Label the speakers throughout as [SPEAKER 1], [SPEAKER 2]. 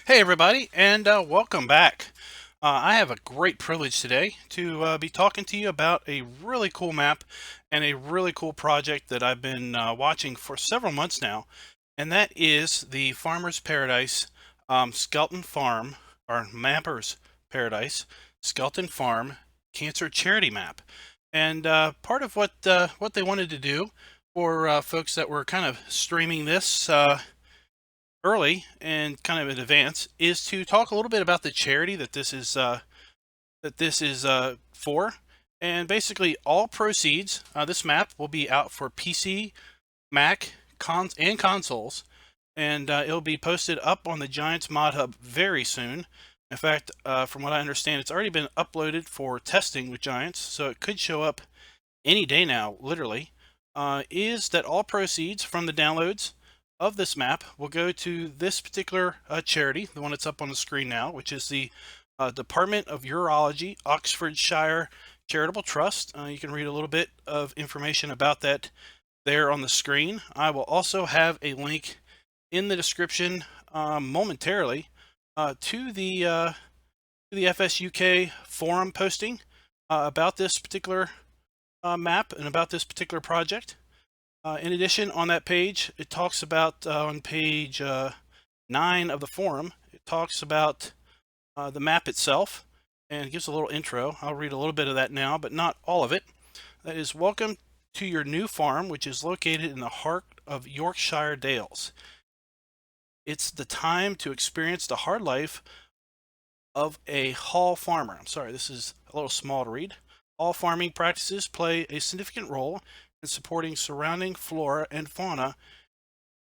[SPEAKER 1] Hey everybody, and welcome back. I have a great privilege today to be talking to you about a really cool map and a really cool project that I've been watching for several months now, and that is the Farmer's Paradise Skelton Farm, or Mapper's Paradise Skelton Farm Cancer Charity Map. And part of what they wanted to do for folks that were kind of streaming this early and kind of in advance is to talk a little bit about the charity that this is for. And basically, all proceeds, this map will be out for PC, Mac, and consoles, and it'll be posted up on the Giants Mod Hub very soon. In fact, from what I understand, it's already been uploaded for testing with Giants, so it could show up any day now, literally. Is that all proceeds from the downloads of this map will go to this particular charity, the one that's up on the screen now, which is the Department of Urology, Oxfordshire Charitable Trust. You can read a little bit of information about that there on the screen. I will also have a link in the description momentarily to the FSUK forum posting about this particular map and about this particular project. In addition, on that page, it talks about, on page 9 of the forum, it talks about the map itself and gives a little intro. I'll read a little bit of that now, but not all of it. That is, welcome to your new farm, which is located in the heart of Yorkshire Dales. It's the time to experience the hard life of a hall farmer. I'm sorry, this is a little small to read. All farming practices play a significant role in supporting surrounding flora and fauna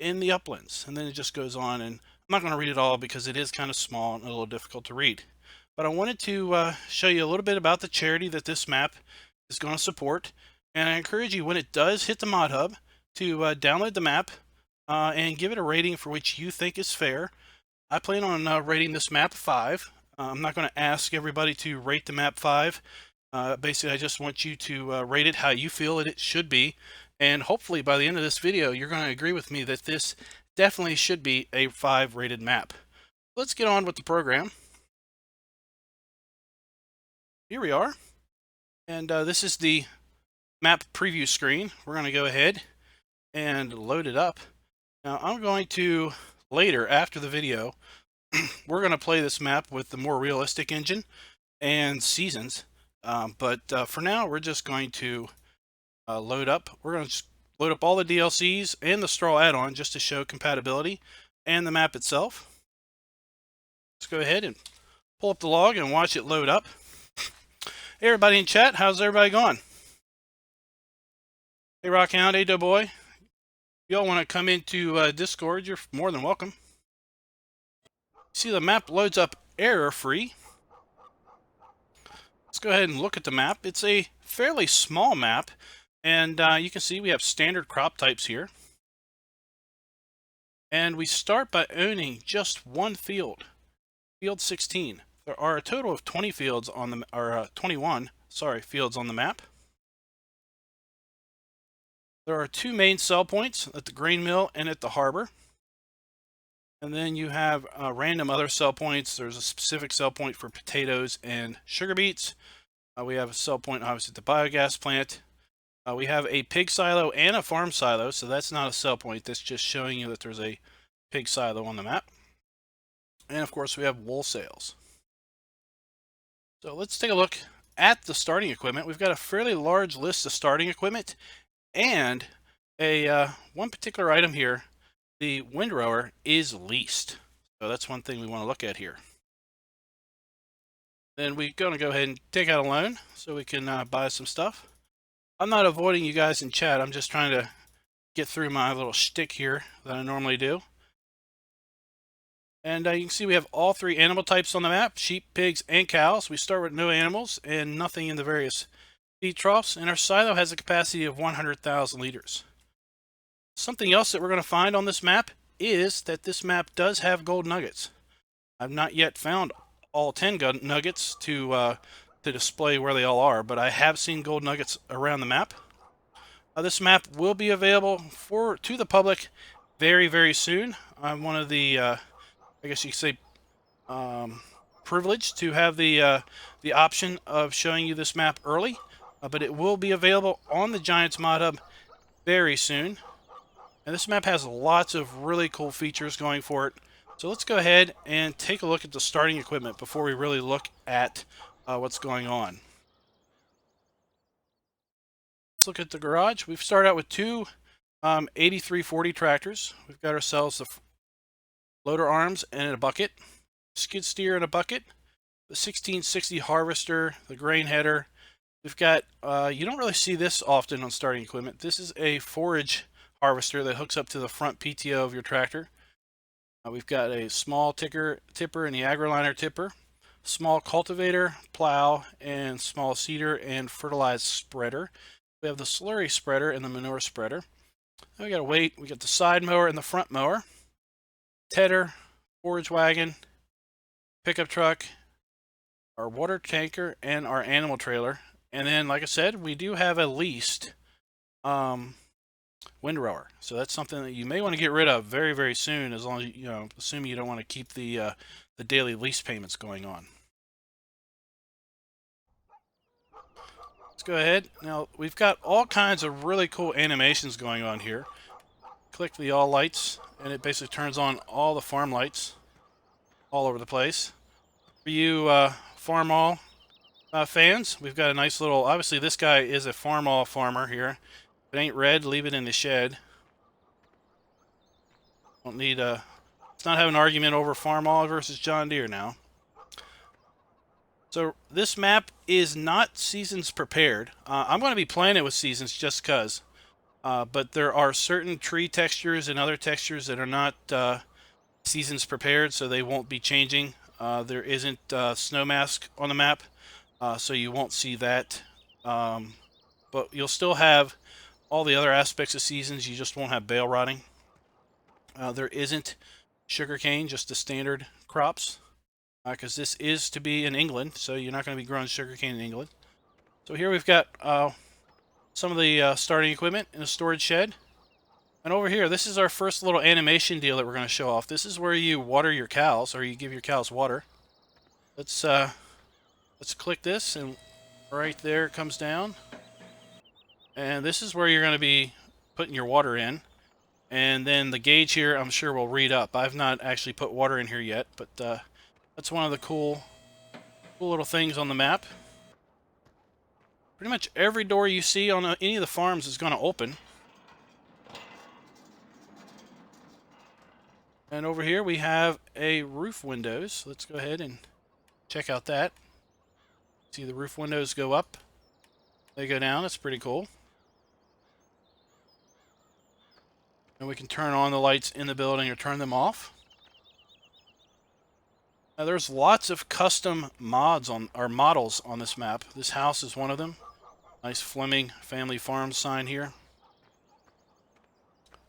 [SPEAKER 1] in the uplands. And then it just goes on, and I'm not going to read it all because it is kind of small and a little difficult to read. But I wanted to show you a little bit about the charity that this map is going to support. And I encourage you, when it does hit the Mod Hub, to download the map and give it a rating for which you think is fair. I plan on rating this map 5. I'm not going to ask everybody to rate the map 5. Basically, I just want you to rate it how you feel it should be. And hopefully by the end of this video, you're going to agree with me that this definitely should be a 5 rated map. Let's get on with the program. Here we are. And this is the map preview screen. We're going to go ahead and load it up. Now I'm going to, later after the video, we're going to play this map with the more realistic engine and seasons. But for now, we're just going to load up. We're going to load up all the DLCs and the Straw add-on just to show compatibility and the map itself. Let's go ahead and pull up the log and watch it load up. Hey everybody in chat, how's everybody going? Hey Rockhound, hey Doughboy. If y'all want to come into Discord, you're more than welcome. See, the map loads up error-free. Let's go ahead and look at the map. It's a fairly small map, and you can see we have standard crop types here. And we start by owning just one field, field 16. There are a total of 20 fields on the, or 21, sorry, fields on the map. There are 2 main sell points at the grain mill and at the harbor. And then you have random other sell points. There's a specific sell point for potatoes and sugar beets. We have a sell point, obviously, at the biogas plant. We have a pig silo and a farm silo, so that's not a sell point. That's just showing you that there's a pig silo on the map. And, of course, we have wool sales. So let's take a look at the starting equipment. We've got a fairly large list of starting equipment and a one particular item here. The windrower is leased. So that's one thing we want to look at here. Then we're going to go ahead and take out a loan so we can buy some stuff. I'm not avoiding you guys in chat. I'm just trying to get through my little shtick here that I normally do. And you can see we have all 3 animal types on the map, sheep, pigs, and cows. We start with no animals and nothing in the various feed troughs. And our silo has a capacity of 100,000 liters. Something else that we're going to find on this map is that this map does have gold nuggets. I've not yet found all 10 gold nuggets to display where they all are, but I have seen gold nuggets around the map. This map will be available to the public very, very soon. I'm one of the, I guess you could say, privileged to have the option of showing you this map early, but it will be available on the Giants Mod Hub very soon. And this map has lots of really cool features going for it. So let's go ahead and take a look at the starting equipment before we really look at what's going on. Let's look at the garage. We've started out with two 8340 tractors. We've got ourselves the loader arms and a bucket, skid steer and a bucket, the 1660 harvester, the grain header. We've got, you don't really see this often on starting equipment. This is a forage harvester that hooks up to the front PTO of your tractor. We've got a small tipper and the AgriLiner tipper, small cultivator, plow, and small seeder and fertilized spreader. We have the slurry spreader and the manure spreader. Then we got a weight. We got the side mower and the front mower, tedder, forage wagon, pickup truck, our water tanker, and our animal trailer. And then, like I said, we do have a leased windrower. So that's something that you may want to get rid of very, very soon, as long as you know, assuming you don't want to keep the daily lease payments going on. Let's go ahead. Now we've got all kinds of really cool animations going on here. Click the all lights, and it basically turns on all the farm lights all over the place. For you farm all fans, we've got a nice little, obviously this guy is a farm all farmer here. If it ain't red, leave it in the shed. Don't need a, let's not have an argument over farm all versus John Deere now. So this map is not seasons prepared. I'm going to be playing it with seasons just because. But there are certain tree textures and other textures that are not seasons prepared, so they won't be changing. There isn't snow mask on the map, so you won't see that. But you'll still have all the other aspects of seasons. You just won't have bale rotting. There isn't sugarcane, just the standard crops, because this is to be in England, so you're not going to be growing sugarcane in England. So here we've got some of the starting equipment in a storage shed. And over here, this is our first little animation deal that we're going to show off. This is where you water your cows, or you give your cows water. Let's click this, and right there it comes down. And this is where you're going to be putting your water in. And then the gauge here, I'm sure will read up. I've not actually put water in here yet, but that's one of the cool little things on the map. Pretty much every door you see on any of the farms is going to open. And over here we have a roof windows. Let's go ahead and check out that. See the roof windows go up. They go down. That's pretty cool. And we can turn on the lights in the building or turn them off. Now there's lots of custom mods on, or models on this map. This house is one of them. Nice Fleming Family Farm sign here.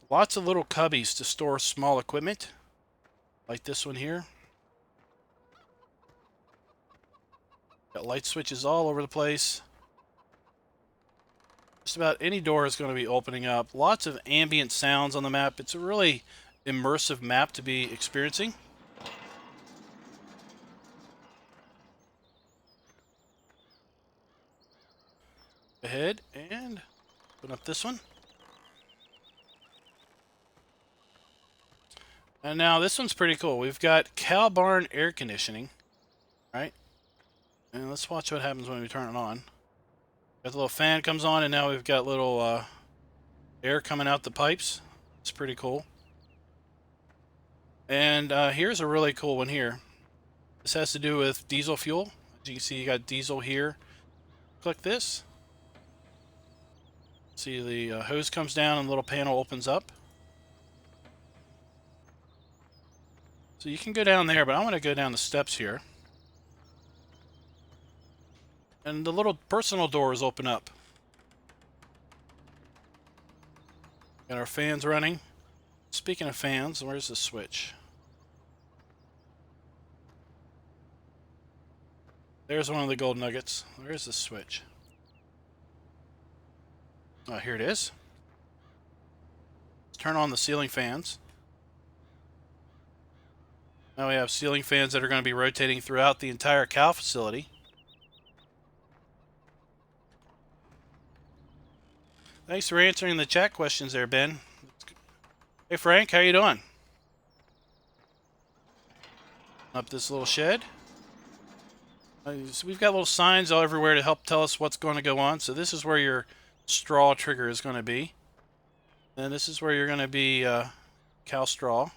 [SPEAKER 1] Lots of little cubbies to store small equipment, like this one here. Got light switches all over the place. Just about any door is going to be opening up. Lots of ambient sounds on the map. It's a really immersive map to be experiencing. Go ahead and open up this one. And now this one's pretty cool. We've got cow barn air conditioning, right? And let's watch what happens when we turn it on. Got the little fan comes on, and now we've got little air coming out the pipes. It's pretty cool. And here's a really cool one here. This has to do with diesel fuel. As you can see, you got diesel here. Click this. See the hose comes down and the little panel opens up. So you can go down there, but I want to go down the steps here. And the little personal doors open up. Got our fans running. Speaking of fans, where's the switch? There's one of the gold nuggets. Where's the switch? Oh, here it is. Let's turn on the ceiling fans. Now we have ceiling fans that are going to be rotating throughout the entire cow facility. Thanks for answering the chat questions there, Ben. Hey Frank, how you doing? Up this little shed. So we've got little signs all everywhere to help tell us what's going to go on. So this is where your straw trigger is going to be. And this is where you're going to be cow straw.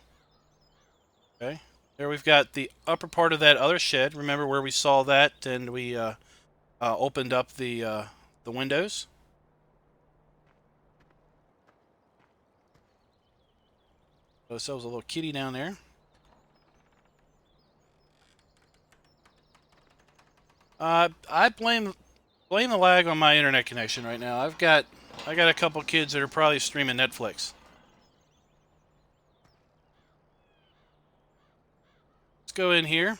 [SPEAKER 1] Okay. There we've got the upper part of that other shed. Remember where we saw that and we opened up the windows? Got ourselves a little kitty down there. I blame the lag on my internet connection right now. I got a couple kids that are probably streaming Netflix. Let's go in here.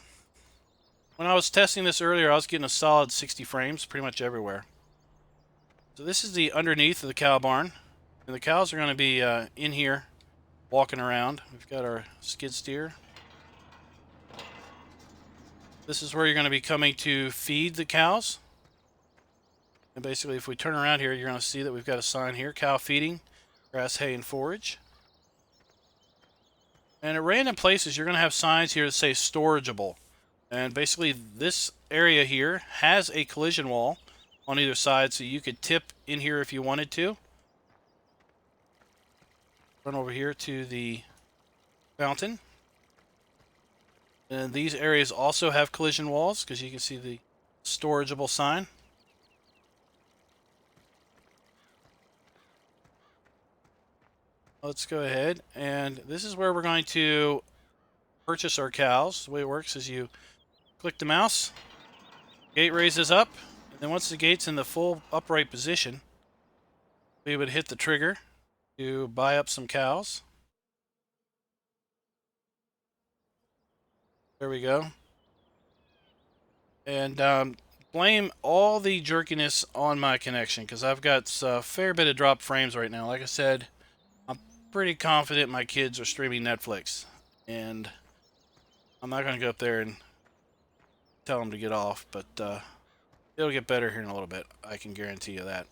[SPEAKER 1] When I was testing this earlier, I was getting a solid 60 frames pretty much everywhere. So this is the underneath of the cow barn. And the cows are going to be in here walking around. We've got our skid steer. This is where you're going to be coming to feed the cows. And basically, if we turn around here, you're going to see that we've got a sign here, cow feeding, grass, hay, and forage. And at random places, you're going to have signs here that say storageable. And basically, this area here has a collision wall on either side, so you could tip in here if you wanted to. Run over here to the fountain. And these areas also have collision walls, because you can see the storageable sign. Let's go ahead, and this is where we're going to purchase our cows. The way it works is you click the mouse, gate raises up, and then once the gate's in the full upright position, we would hit the trigger to buy up some cows. There we go. And blame all the jerkiness on my connection, because I've got a fair bit of dropped frames right now. Like I said, I'm pretty confident my kids are streaming Netflix, and I'm not going to go up there and tell them to get off, but it'll get better here in a little bit. I can guarantee you that.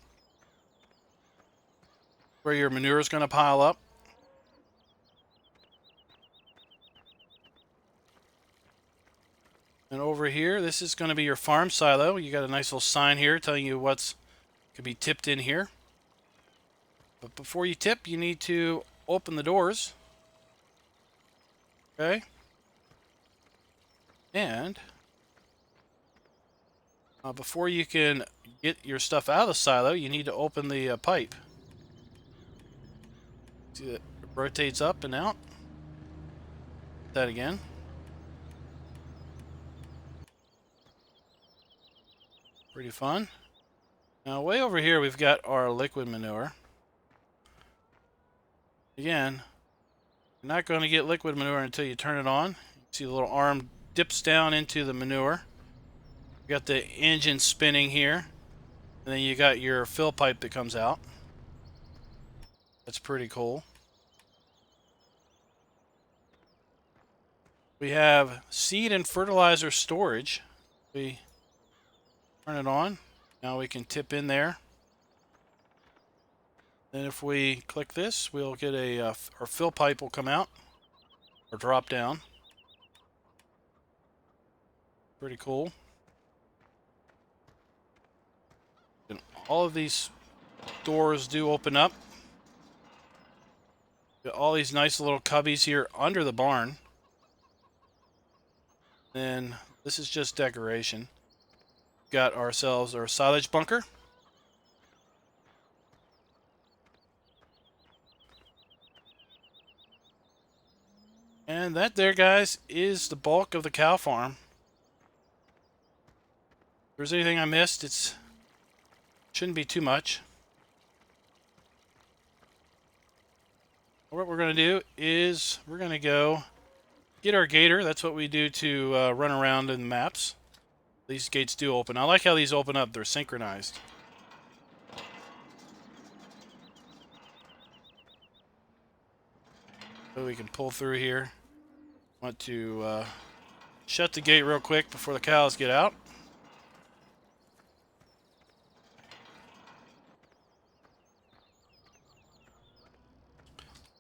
[SPEAKER 1] Where your manure is going to pile up. And over here, this is going to be your farm silo. You got a nice little sign here telling you what's could be tipped in here. But before you tip, you need to open the doors. Okay. And before you can get your stuff out of the silo, you need to open the pipe. See that it rotates up and out. That again. Pretty fun. Now way over here we've got our liquid manure. Again, you're not going to get liquid manure until you turn it on. You see the little arm dips down into the manure. You got the engine spinning here, and then you got your fill pipe that comes out. That's pretty cool. We have seed and fertilizer storage. We turn it on. Now we can tip in there. Then if we click this, we'll get our fill pipe will come out or drop down. Pretty cool. And all of these doors do open up. Got all these nice little cubbies here under the barn. Then this is just decoration. Got ourselves our silage bunker. And that there, guys, is the bulk of the cow farm. If there's anything I missed, it shouldn't be too much. What we're going to do is we're going to go get our gator. That's what we do to run around in the maps. These gates do open. I like how these open up. They're synchronized. So we can pull through here. Want to shut the gate real quick before the cows get out.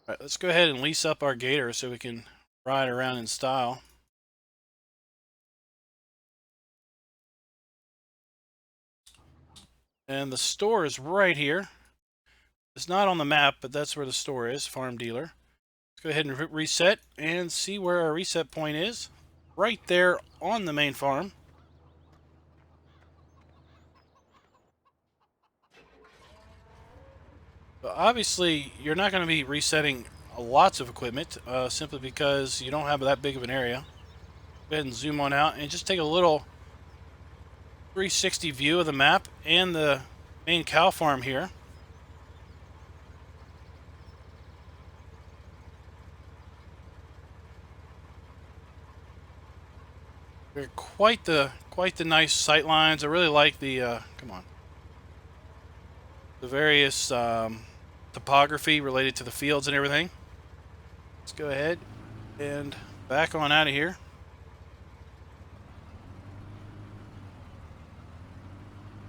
[SPEAKER 1] All right, let's go ahead and lease up our gator so we can ride around in style. And the store is right here. It's not on the map, but that's where the store is, Farm Dealer. Let's go ahead and reset and see where our reset point is. Right there on the main farm. But obviously, you're not going to be resetting lots of equipment simply because you don't have that big of an area. Go ahead and zoom on out and just take a little 360 view of the map and the main cow farm here. They're quite the nice sight lines. I really like the the various topography related to the fields and everything. Let's go ahead and back on out of here.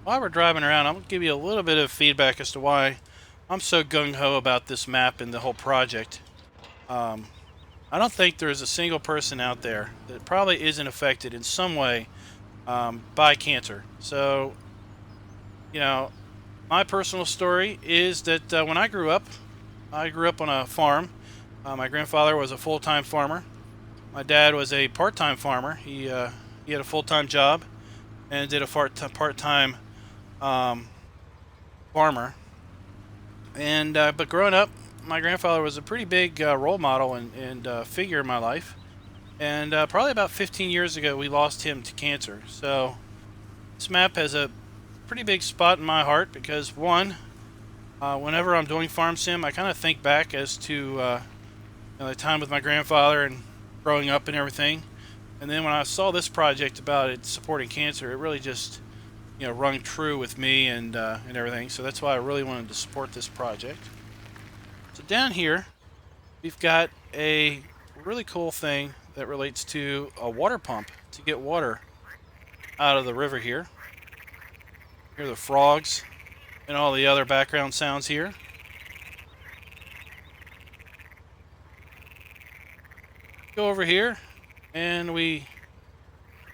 [SPEAKER 1] While we're driving around, I'm going to give you a little bit of feedback as to why I'm so gung-ho about this map and the whole project. I don't think there's a single person out there that probably isn't affected in some way by cancer. So, you know, my personal story is that when I grew up on a farm. My grandfather was a full-time farmer. My dad was a part-time farmer. He had a full-time job and did a part-time farmer. And but growing up, my grandfather was a pretty big role model and figure in my life. And probably about 15 years ago, we lost him to cancer. So this map has a pretty big spot in my heart because, one, whenever I'm doing farm sim, I kind of think back as to the time with my grandfather and growing up and everything. And then when I saw this project about it supporting cancer, it really just, rung true with me and everything. So that's why I really wanted to support this project. So down here, we've got a really cool thing that relates to a water pump to get water out of the river here. Hear the frogs and all the other background sounds here. Go over here and we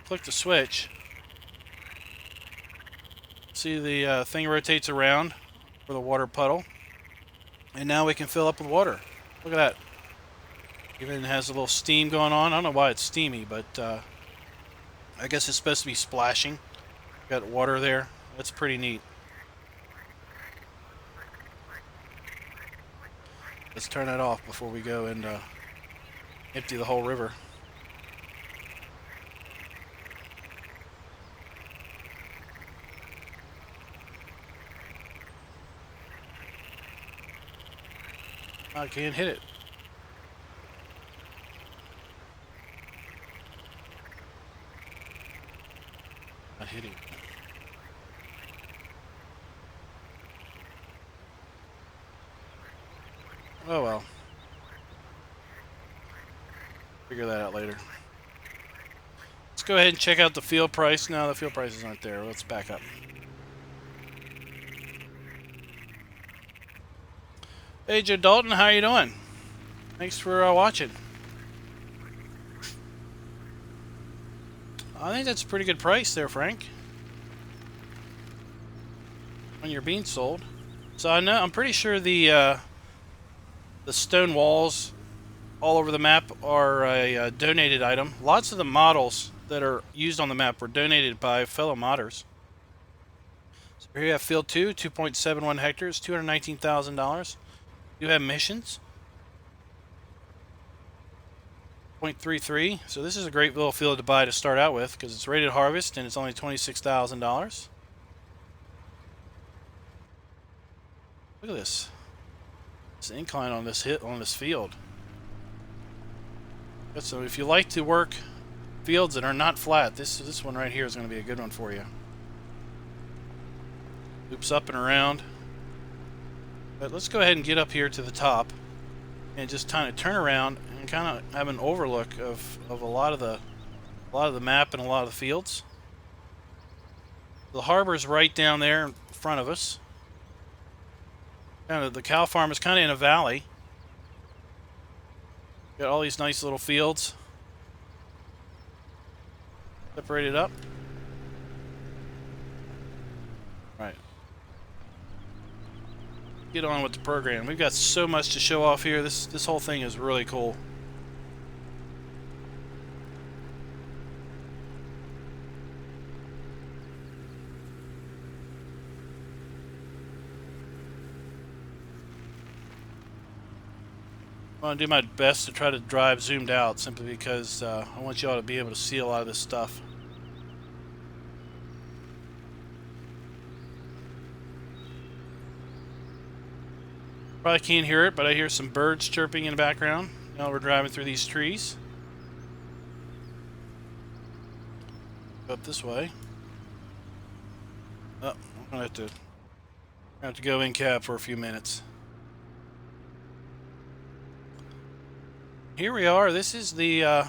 [SPEAKER 1] click the switch. See the thing rotates around for the water puddle, and now we can fill up with water. Look at that. Even has a little steam going on. I don't know why it's steamy, but I guess it's supposed to be splashing. Got water there. That's pretty neat. Let's turn that off before we go and empty the whole river. I can't hit it. Not hitting. Oh well. Figure that out later. Let's go ahead and check out the field price. No, the field prices aren't there. Let's back up. Hey, Joe Dalton, how you doing? Thanks for watching. I think that's a pretty good price there, Frank, on your beans sold. So I'm pretty sure the stone walls all over the map are a donated item. Lots of the models that are used on the map were donated by fellow modders. So here you have Field 2, 2.71 hectares, $219,000. You have missions, 0.33. So this is a great little field to buy to start out with because it's rated harvest and it's only $26,000. Look at this. This incline on this field. So if you like to work fields that are not flat, this one right here is going to be a good one for you. Loops up and around. But let's go ahead and get up here to the top. and just kind of turn around and kind of have an overlook of a lot of the map and a lot of the fields. The harbor's right down there in front of us. Kind of the cow farm is kind of in a valley. Got all these nice little fields separated up. Right. Get on with the program. We've got so much to show off here. This whole thing is really cool. I want to do my best to try to drive zoomed out, simply because I want y'all to be able to see a lot of this stuff. Probably can't hear it, but I hear some birds chirping in the background. Now we're driving through these trees. Go up this way. Oh, I'm gonna have to go in cab for a few minutes. Here we are. This is the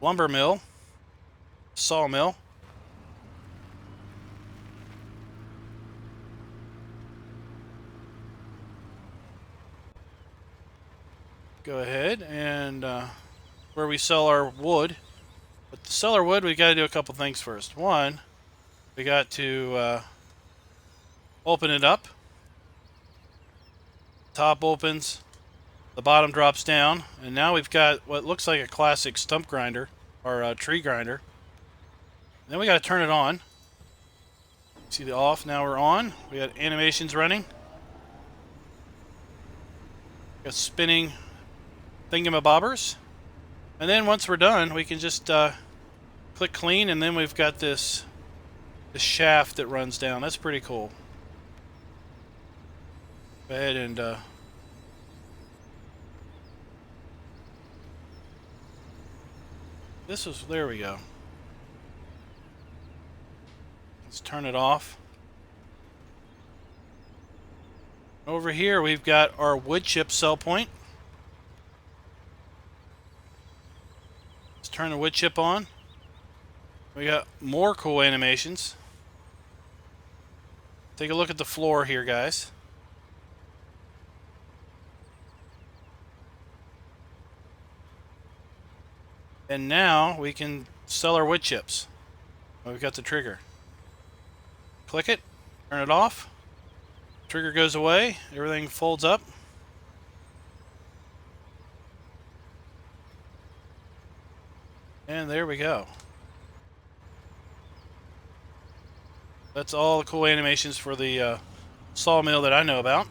[SPEAKER 1] lumber mill, sawmill. Go ahead and where we sell our wood. But to sell our wood, we got to do a couple things first. One, we got to open it up. Top opens, the bottom drops down, and now we've got what looks like a classic stump grinder or tree grinder. Then we got to turn it on. See the off, now we're on. We got animations running. Got spinning thingamabobbers. And then once we're done, we can just click clean, and then we've got this shaft that runs down. That's pretty cool. Go ahead and there we go. Let's turn it off. Over here we've got our wood chip sell point. Let's turn the wood chip on. We got more cool animations. Take a look at the floor here, guys. And now we can sell our wood chips. We've got the trigger. Click it, turn it off. Trigger goes away, everything folds up. And there we go. That's all the cool animations for the sawmill that I know about.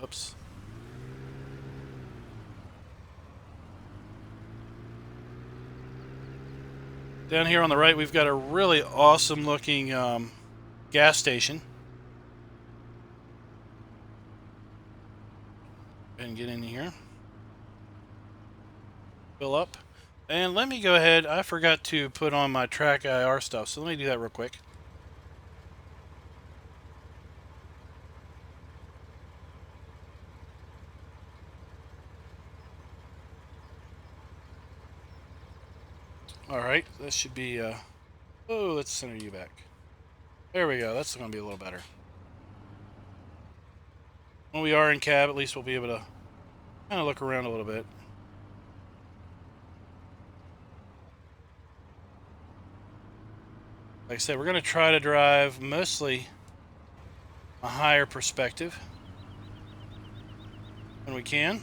[SPEAKER 1] Oops. Down here on the right, we've got a really awesome looking gas station. Go ahead and get in here. Fill up. And let me go ahead, I forgot to put on my track IR stuff, so let me do that real quick. Alright, that should be, oh, let's center you back. There we go, that's going to be a little better. When we are in cab, at least we'll be able to kind of look around a little bit. Like I said, we're going to try to drive mostly a higher perspective when we can.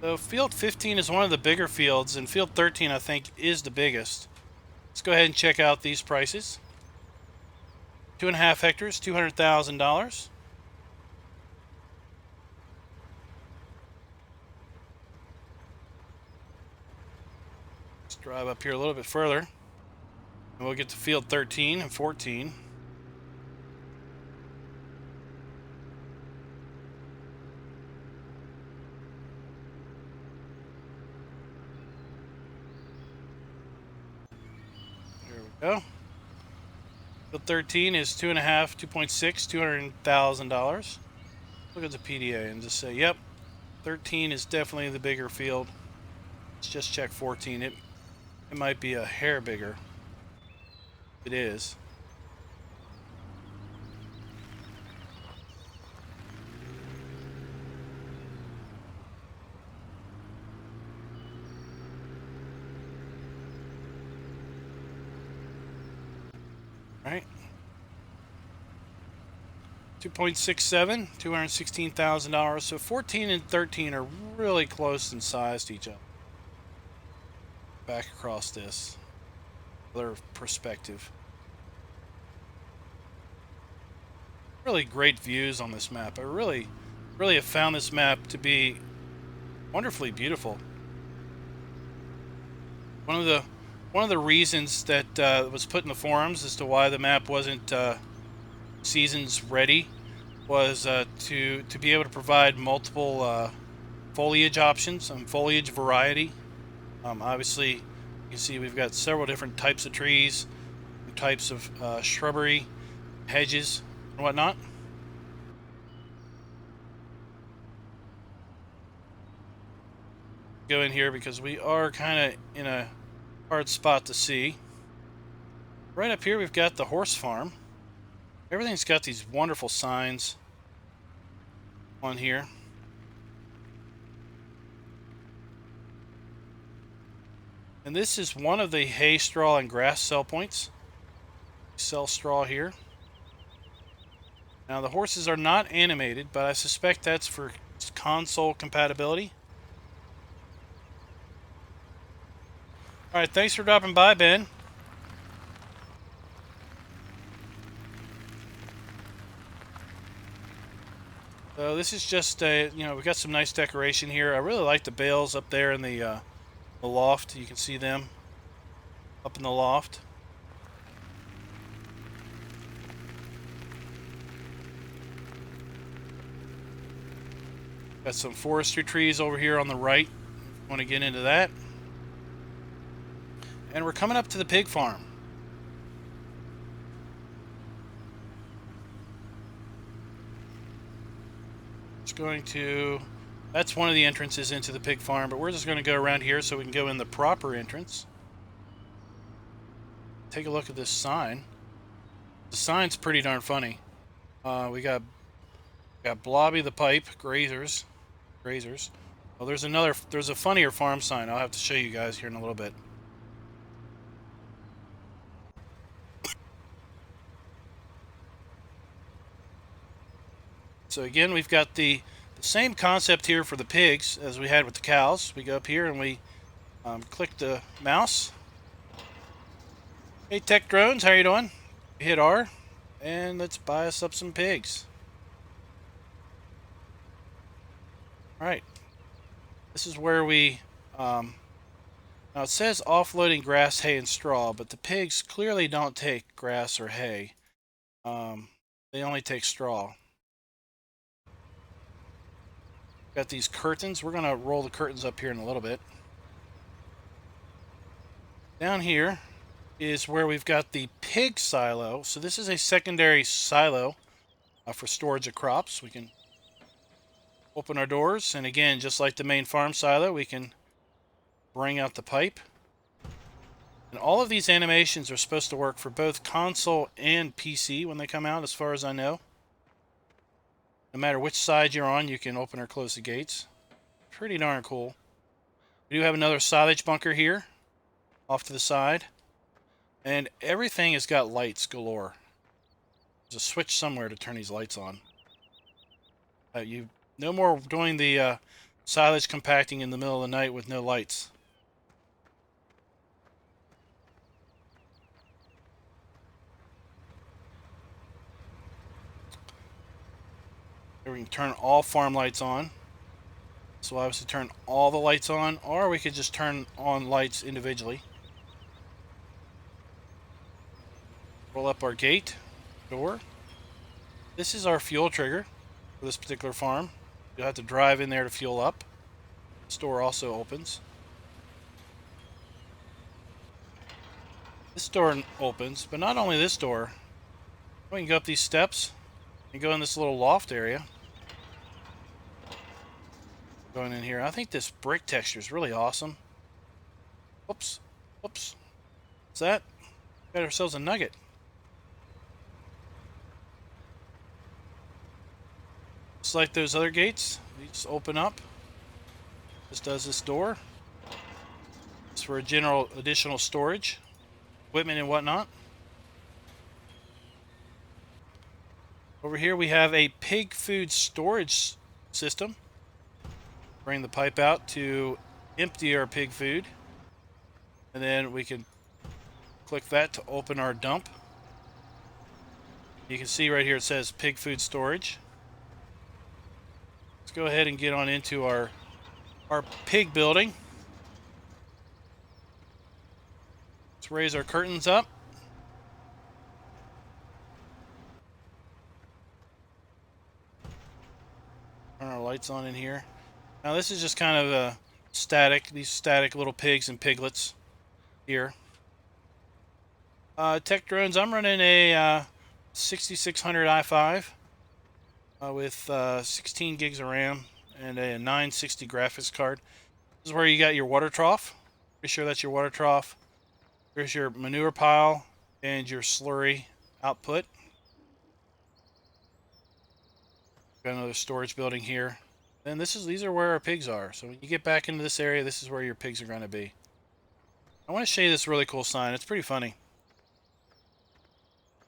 [SPEAKER 1] So field 15 is one of the bigger fields, and field 13 I think is the biggest. Let's go ahead and check out these prices. 2.5 hectares, $200,000. Let's drive up here a little bit further, and we'll get to field 13 and 14. Go. Field 13 is 2.5, 2.6, $200,000. Look at the PDA and just say, yep, 13 is definitely the bigger field. Let's just check 14. It might be a hair bigger. It is. Right. 2.67, $216,000. So 14 and 13 are really close in size to each other. Back across this other perspective. Really great views on this map. I really have found this map to be wonderfully beautiful. One of the reasons that was put in the forums as to why the map wasn't seasons ready was to be able to provide multiple foliage options and foliage variety. Obviously, you can see we've got several different types of trees, types of shrubbery, hedges, and whatnot. Go in here because we are kind of in a hard spot to see. Right up here we've got the horse farm. Everything's got these wonderful signs on here. And this is one of the hay, straw, and grass sell points. We sell straw here. Now the horses are not animated, but I suspect that's for console compatibility. Alright, thanks for dropping by, Ben. So this is just we've got some nice decoration here. I really like the bales up there in the loft. You can see them up in the loft. Got some forestry trees over here on the right. Want to get into that. And we're coming up to the pig farm. It's going to... That's one of the entrances into the pig farm, but we're just going to go around here so we can go in the proper entrance. Take a look at this sign. The sign's pretty darn funny. We got Blobby the Pipe, grazers. Well, there's a funnier farm sign. I'll have to show you guys here in a little bit. So again, we've got the same concept here for the pigs as we had with the cows. We go up here and we click the mouse. Hey, Tech Drones, how you doing? Hit R, and let's buy us up some pigs. All right. This is where we... now it says offloading grass, hay, and straw, but the pigs clearly don't take grass or hay. They only take straw. Got these curtains. We're going to roll the curtains up here in a little bit. Down here is where we've got the pig silo. So this is a secondary silo for storage of crops. We can open our doors, and again, just like the main farm silo, we can bring out the pipe. And all of these animations are supposed to work for both console and PC when they come out, as far as I know. No matter which side you're on, you can open or close the gates. Pretty darn cool. We do have another silage bunker here, off to the side. And everything has got lights galore. There's a switch somewhere to turn these lights on. No more doing the silage compacting in the middle of the night with no lights. Here we can turn all farm lights on. So we'll obviously turn all the lights on, or we could just turn on lights individually. Roll up our gate door. This is our fuel trigger for this particular farm. You'll have to drive in there to fuel up. The store also opens. This door opens, but not only this door. We can go up these steps and go in this little loft area. Going in here. I think this brick texture is really awesome. Whoops. Whoops. What's that? Got ourselves a nugget. Just like those other gates, these just open up. This does this door. It's for a general additional storage, equipment and whatnot. Over here we have a pig food storage system. Bring the pipe out to empty our pig food. And then we can click that to open our dump. You can see right here it says pig food storage. Let's go ahead and get on into our pig building. Let's raise our curtains up. Turn our lights on in here. Now this is just kind of a static, these static little pigs and piglets here. Tech drones, I'm running a 6600 i5 with 16 gigs of RAM and a 960 graphics card. This is where you got your water trough. Pretty sure that's your water trough. Here's your manure pile and your slurry output. Got another storage building here. Then these are where our pigs are. So when you get back into this area, this is where your pigs are going to be. I want to show you this really cool sign. It's pretty funny.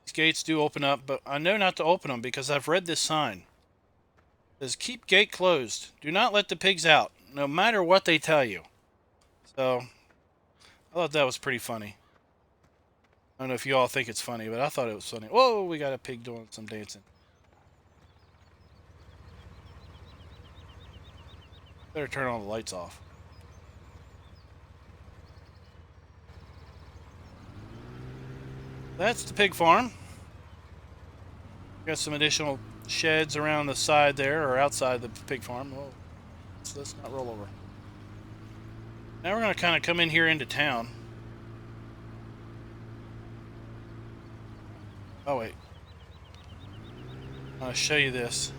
[SPEAKER 1] These gates do open up, but I know not to open them because I've read this sign. It says, keep gate closed. Do not let the pigs out, no matter what they tell you. So, I thought that was pretty funny. I don't know if you all think it's funny, but I thought it was funny. Whoa, we got a pig doing some dancing. Better turn all the lights off. That's the pig farm. Got some additional sheds around the side there, or outside the pig farm. Whoa, let's not roll over. Now we're going to kind of come in here into town. Oh wait, I'll show you this.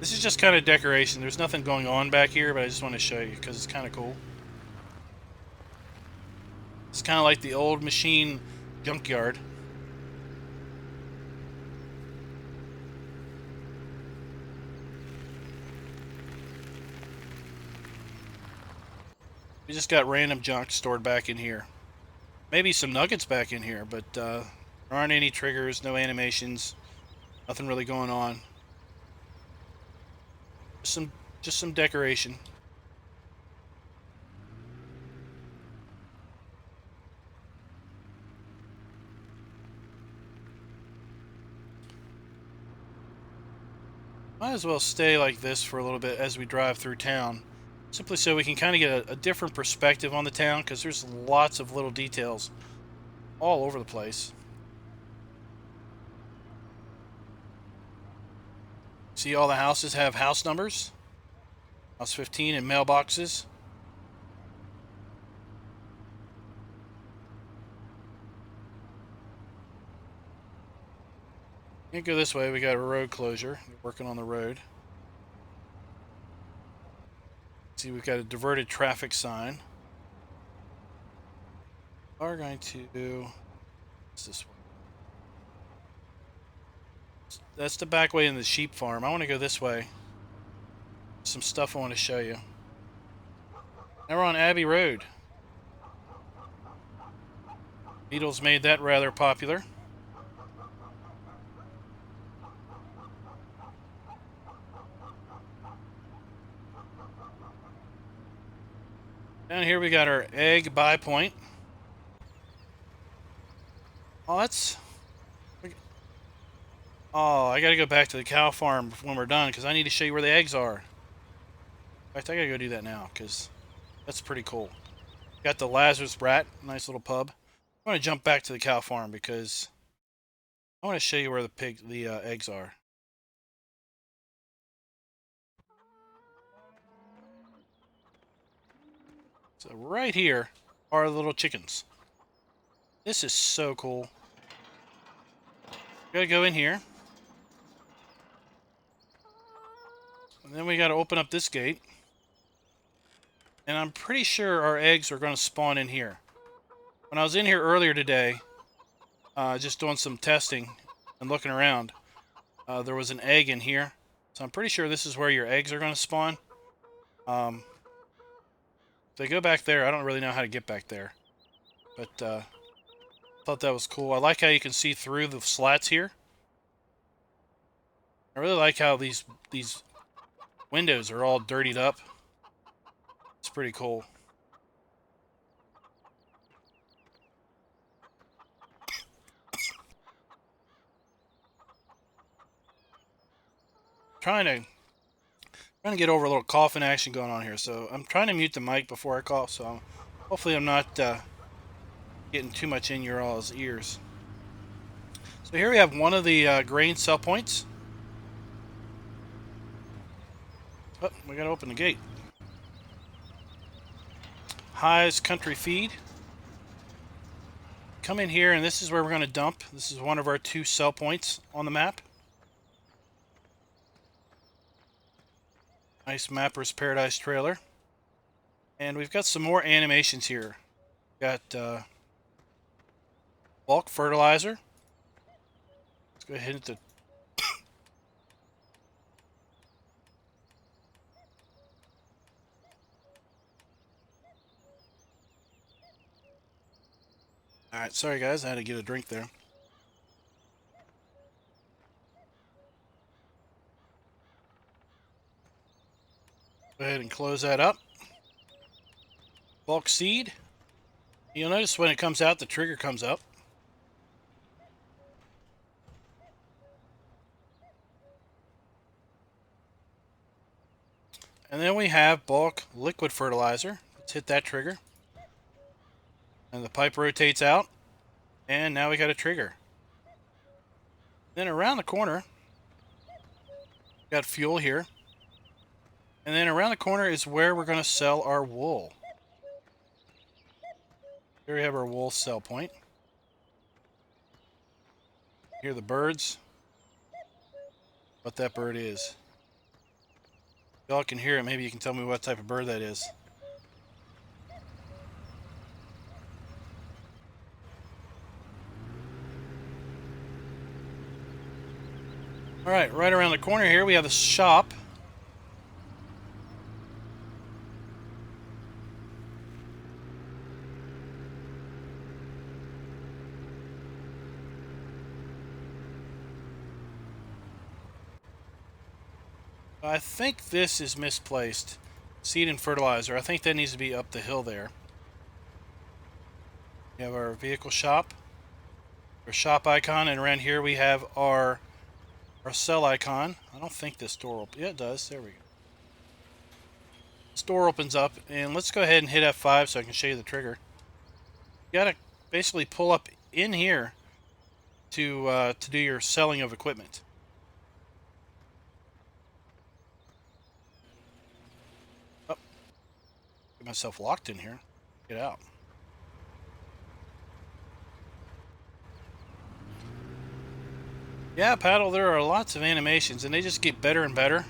[SPEAKER 1] This is just kind of decoration. There's nothing going on back here, but I just want to show you because it's kind of cool. It's kind of like the old machine junkyard. We just got random junk stored back in here. Maybe some nuggets back in here, but there aren't any triggers, no animations, nothing really going on. Just some decoration. Might as well stay like this for a little bit as we drive through town. Simply so we can kind of get a different perspective on the town, because there's lots of little details all over the place. See, all the houses have house numbers. House 15 and mailboxes. Can't go this way, we got a road closure. We're working on the road. See, we've got a diverted traffic sign. We're going to... What's this one? That's the back way in the sheep farm. I want to go this way. Some stuff I want to show you. Now we're on Abbey Road. Beatles made that rather popular. Down here we got our egg buy point. Oh, that's... Oh, I gotta go back to the cow farm when we're done, because I need to show you where the eggs are. In fact, I gotta go do that now, because that's pretty cool. Got the Lazarus Rat, nice little pub. I'm gonna jump back to the cow farm, because I want to show you where the eggs are. So right here are the little chickens. This is so cool. Gotta go in here. And then we gotta open up this gate. And I'm pretty sure our eggs are gonna spawn in here. When I was in here earlier today, just doing some testing and looking around, there was an egg in here. So I'm pretty sure this is where your eggs are gonna spawn. If they go back there, I don't really know how to get back there. But, thought that was cool. I like how you can see through the slats here. I really like how these windows are all dirtied up. It's pretty cool. Trying to get over a little coughing action going on here, so I'm trying to mute the mic before I cough. So hopefully I'm not getting too much in your all's ears. So here we have one of the grain cell points. Oh, we gotta open the gate. High's Country Feed. Come in here, and this is where we're going to dump. This is one of our 2 cell points on the map. Nice Mapper's Paradise trailer. And we've got some more animations here. Got bulk fertilizer. Let's go ahead and hit the... Alright, sorry guys, I had to get a drink there. Go ahead and close that up. Bulk seed. You'll notice when it comes out, the trigger comes up. And then we have bulk liquid fertilizer. Let's hit that trigger. And the pipe rotates out. And now we got a trigger. Then around the corner, got fuel here. And then around the corner is where we're going to sell our wool. Here we have our wool sell point. Hear the birds. What that bird is. If y'all can hear it, maybe you can tell me what type of bird that is. Alright, right around the corner here we have the shop. I think this is misplaced. Seed and fertilizer. I think that needs to be up the hill there. We have our vehicle shop. Our shop icon, and around here we have our sell icon. I don't think this door opens. Yeah, it does. There we go. This door opens up, and let's go ahead and hit F5 so I can show you the trigger. You gotta basically pull up in here to do your selling of equipment. Oh, get myself locked in here. Get out. Yeah, Paddle, there are lots of animations, and they just get better and better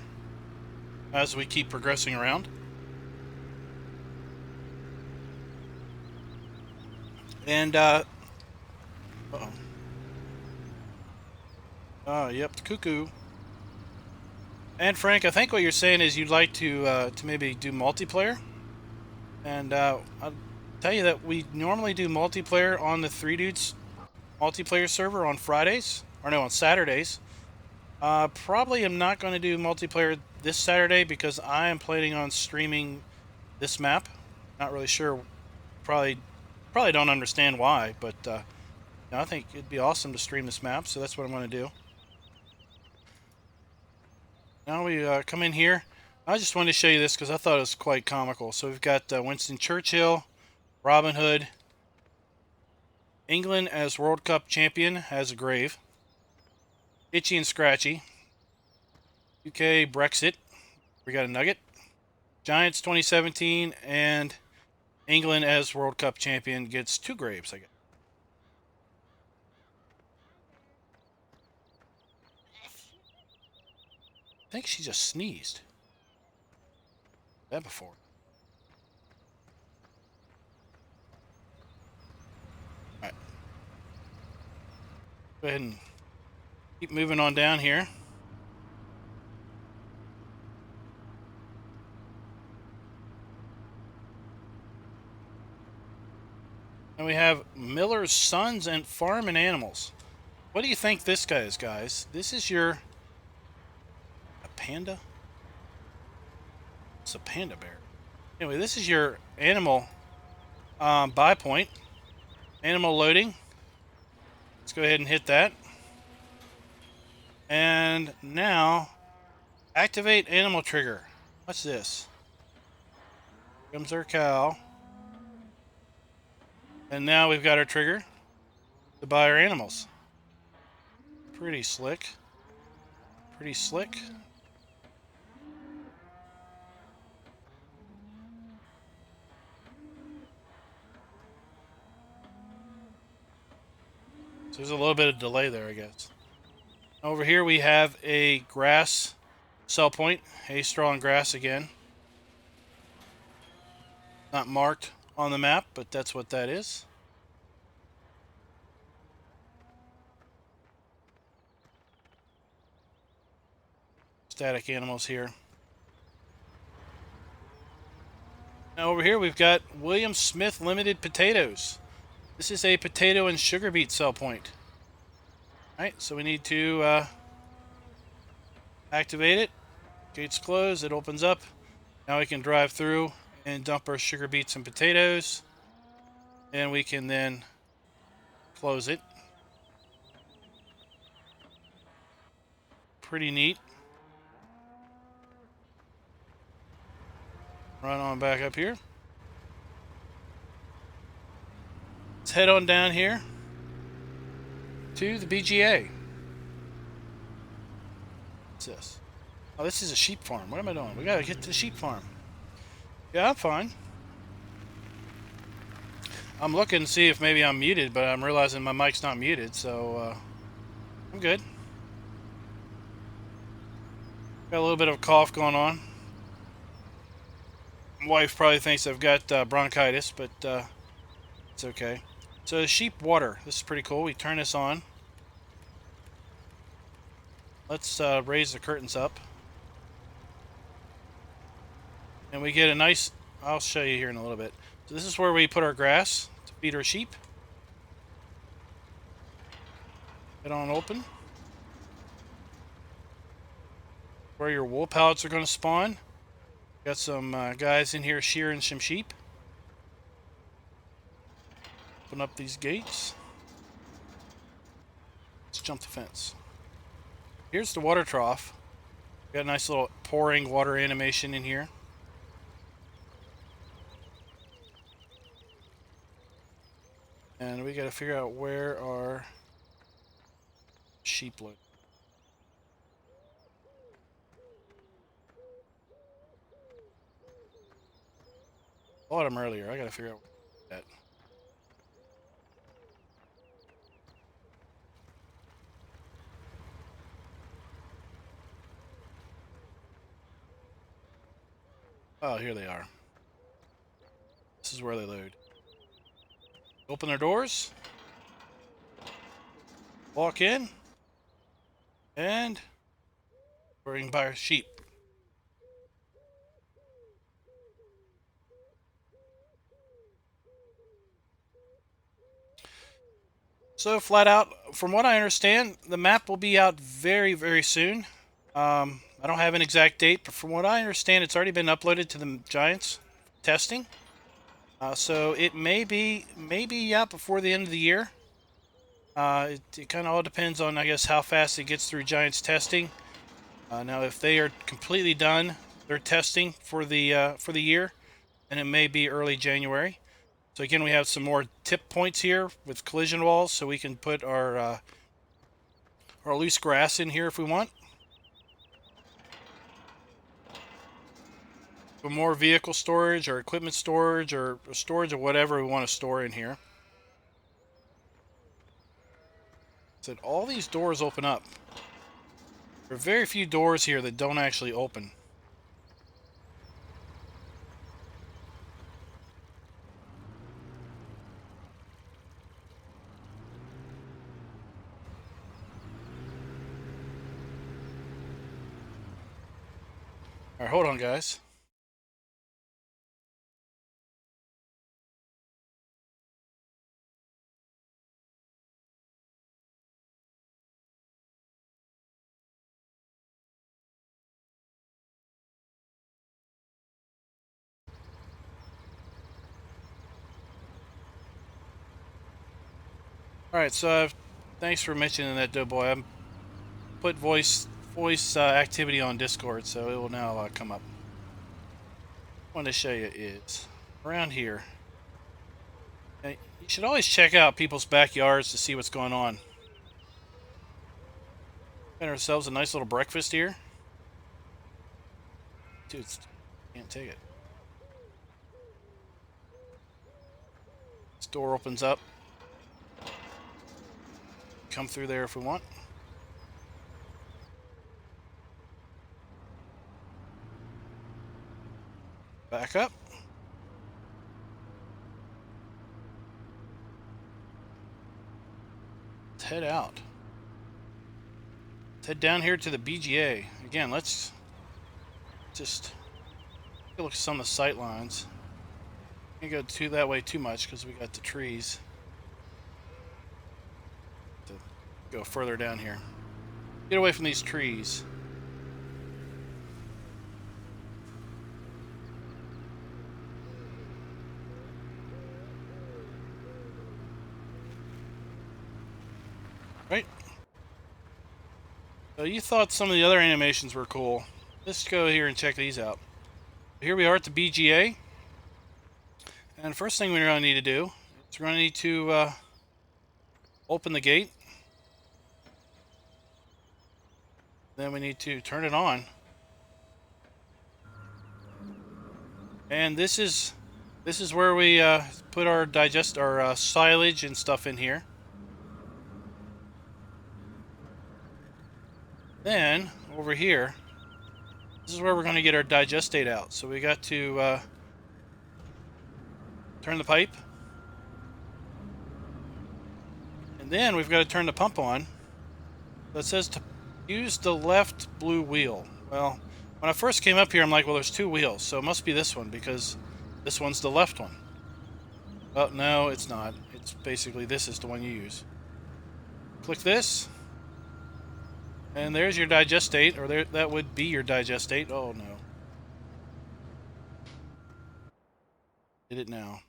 [SPEAKER 1] as we keep progressing around. And, uh-oh. Oh, yep, the cuckoo. And Frank, I think what you're saying is you'd like to maybe do multiplayer. And I'll tell you that we normally do multiplayer on the 3 Dudes multiplayer server on Fridays. Or no, on Saturdays. Probably am not going to do multiplayer this Saturday because I am planning on streaming this map. Not really sure. Probably don't understand why, but I think it'd be awesome to stream this map, so that's what I'm going to do. Now we come in here. I just wanted to show you this because I thought it was quite comical. So we've got Winston Churchill, Robin Hood, England as World Cup champion has a grave. Itchy and Scratchy. UK Brexit. We got a nugget. Giants 2017 and England as World Cup champion gets 2 graves, I guess. I think she just sneezed. That before. Alright. Go ahead and keep moving on down here. And we have Miller's Sons and Farm and Animals. What do you think this guy is, guys? This is your... a panda? It's a panda bear. Anyway, this is your animal buy point. Animal loading. Let's go ahead and hit that. And now, activate animal trigger. What's this? Here comes our cow. And now we've got our trigger to buy our animals. Pretty slick. Pretty slick. So there's a little bit of delay there, I guess. Over here we have a grass sell point. Hay, straw, and grass again. Not marked on the map, but that's what that is. Static animals here. Now over here we've got William Smith Limited Potatoes. This is a potato and sugar beet sell point. Alright, so we need to activate it. Gates closed, it opens up. Now we can drive through and dump our sugar beets and potatoes. And we can then close it. Pretty neat. Run on back up here. Let's head on down here to the BGA. What's this? Oh, this is a sheep farm. What am I doing? We gotta get to the sheep farm. Yeah, I'm fine. I'm looking to see if maybe I'm muted, but I'm realizing my mic's not muted, so I'm good. Got a little bit of a cough going on. My wife probably thinks I've got bronchitis, but it's okay. So sheep water. This is pretty cool. We turn this on. Let's raise the curtains up. And we get a nice... I'll show you here in a little bit. So this is where we put our grass to feed our sheep. Get on open. Where your wool pallets are going to spawn. Got some guys in here shearing some sheep. Open up these gates. Let's jump the fence. Here's the water trough. Got a nice little pouring water animation in here. And we got to figure out where our sheep live. Bought them earlier. I got to figure out that. Oh, here they are. This is where they load. Open their doors. Walk in. And we're going to buy our sheep. So flat out, from what I understand, the map will be out very, very soon. I don't have an exact date, but from what I understand, it's already been uploaded to the Giants testing. So it may be out before the end of the year. It kind of all depends on, I guess, how fast it gets through Giants testing. Now, if they are completely done their testing for the year, then it may be early January. So again, we have some more tip points here with collision walls, so we can put our loose grass in here if we want. For more vehicle storage or equipment storage or storage of whatever we want to store in here. So all these doors open up. There are very few doors here that don't actually open. Alright, hold on, guys. Alright, so thanks for mentioning that, Doughboy. I'm put voice activity on Discord, so it will now come up. What I want to show you is around here. Now, you should always check out people's backyards to see what's going on. Got ourselves a nice little breakfast here. Dude, can't take it. This door opens up. Come through there if we want. Back up. Let's head out. Let's head down here to the BGA. Again, let's just look at some of the sight lines. Can't go that way too much because we got the trees. To go further down here. Get away from these trees. Right? So you thought some of the other animations were cool. Let's go here and check these out. Here we are at the BGA. And the first thing we're going to need to do is we're going to need to open the gate. Then we need to turn it on. And this is where we put our silage and stuff in here. Then over here, this is where we're going to get our digestate out. So we got to turn the pipe, and then we've got to turn the pump on. So it says to use the left blue wheel. Well, when I first came up here, I'm like, well, there's two wheels, so it must be this one because this one's the left one. Well, no, it's not. It's basically this is the one you use. Click this. And there's your digestate, or that would be your digestate. Oh no. Did it now.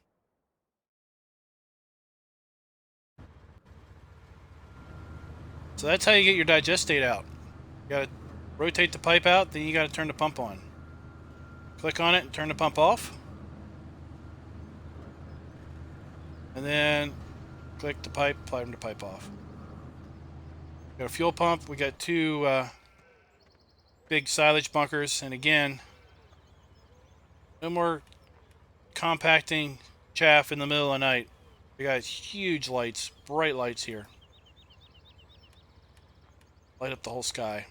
[SPEAKER 1] So that's how you get your digestate out. You gotta rotate the pipe out, then you gotta turn the pump on. Click on it and turn the pump off. And then click the pipe, turn the pipe off. Got a fuel pump. We got two big silage bunkers, and again, no more compacting chaff in the middle of the night. We got huge lights, bright lights here. Light up the whole sky.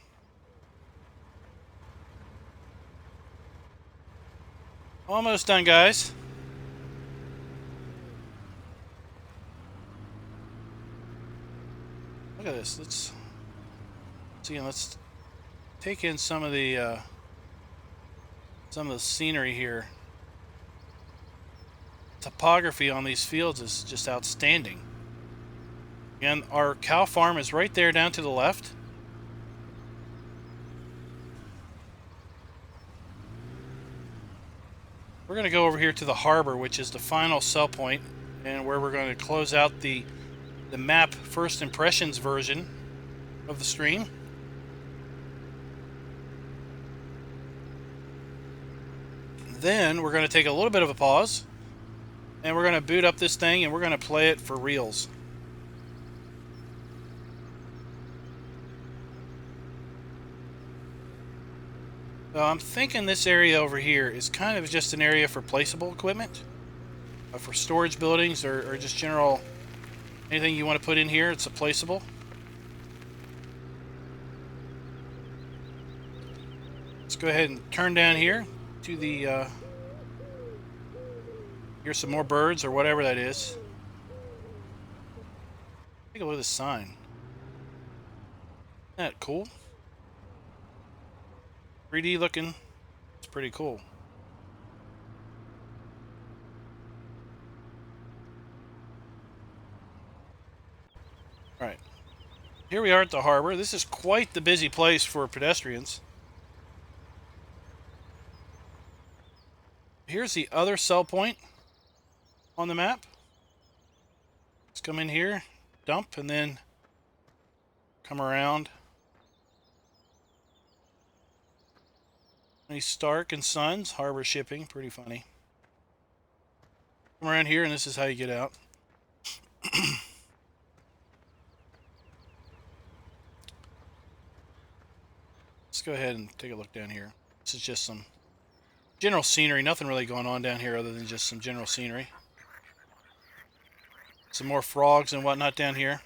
[SPEAKER 1] Almost done, guys. Look at this. Let's take in some of the scenery here. Topography on these fields is just outstanding. And our cow farm is right there down to the left. We're going to go over here to the Harbour, which is the final sell point, and where we're going to close out the map first impressions version of the stream. Then we're going to take a little bit of a pause, and we're going to boot up this thing, and we're going to play it for reals. So I'm thinking this area over here is kind of just an area for placeable equipment, for storage buildings or just general anything you want to put in here. It's a placeable. go ahead and turn down here to the, here's some more birds or whatever that is. Take a look at this sign. Isn't that cool? 3D looking. It's pretty cool. Alright. Here we are at the harbor. This is quite the busy place for pedestrians. Here's the other sell point on the map. Let's come in here, dump, and then come around. These Stark and Sons, Harbor Shipping, pretty funny. Come around here, and this is how you get out. Let's go ahead and take a look down here. This is just some general scenery. Nothing really going on down here other than just some general scenery. Some more frogs and whatnot down here.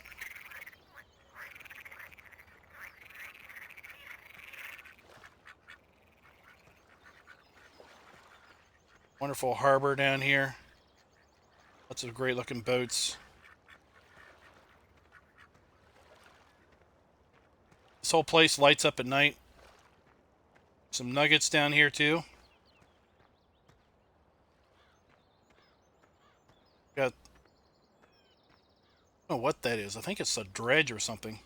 [SPEAKER 1] Wonderful harbor down here. Lots of great looking boats. This whole place lights up at night. Some nuggets down here too. Got, I don't know what that is. I think it's a dredge or something.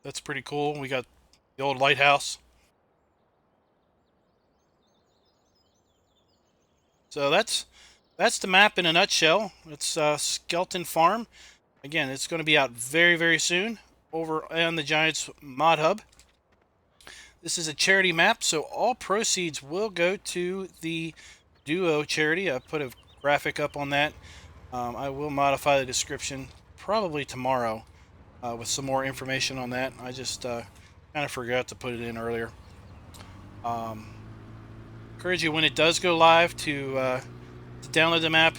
[SPEAKER 1] That's pretty cool. We got the old lighthouse. So that's the map in a nutshell. It's Skelton Farm. Again, it's going to be out very, very soon over on the Giants mod hub. This is a charity map, so all proceeds will go to the Duo charity. I put a graphic up on that. I will modify the description probably tomorrow with some more information on that. I just kind of forgot to put it in earlier. Encourage you when it does go live to download the map.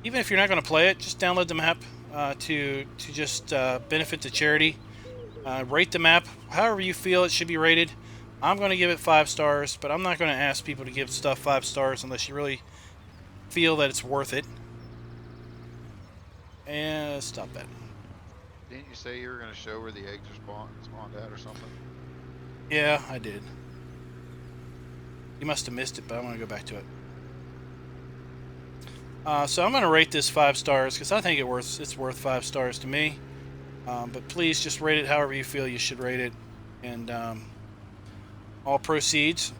[SPEAKER 1] Even if you're not going to play it, just download the map to just benefit the charity. Rate the map however you feel it should be rated. I'm going to give it 5 stars, but I'm not going to ask people to give stuff 5 stars unless you really feel that it's worth it. And stop that.
[SPEAKER 2] Didn't you say you were going to show where the eggs are spawned at or something?
[SPEAKER 1] Yeah, I did. You must have missed it, but I'm going to go back to it. So I'm going to rate this 5 stars because I think it's worth 5 stars to me. But please just rate it however you feel you should rate it. And all proceeds,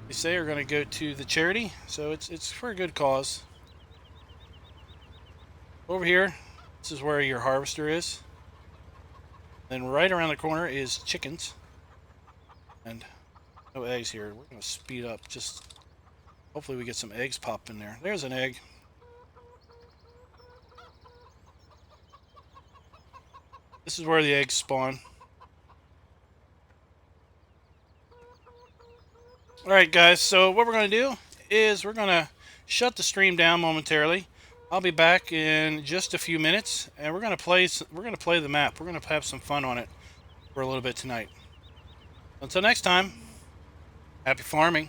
[SPEAKER 1] they say, are going to go to the charity. So it's for a good cause. Over here, this is where your harvester is. Then right around the corner is chickens. And no eggs here. We're going to speed up. Just hopefully we get some eggs popped in there. There's an egg. This is where the eggs spawn. Alright guys, so what we're going to do is we're going to shut the stream down momentarily. I'll be back in just a few minutes, and we're going to play the map. We're going to have some fun on it for a little bit tonight. Until next time, happy farming.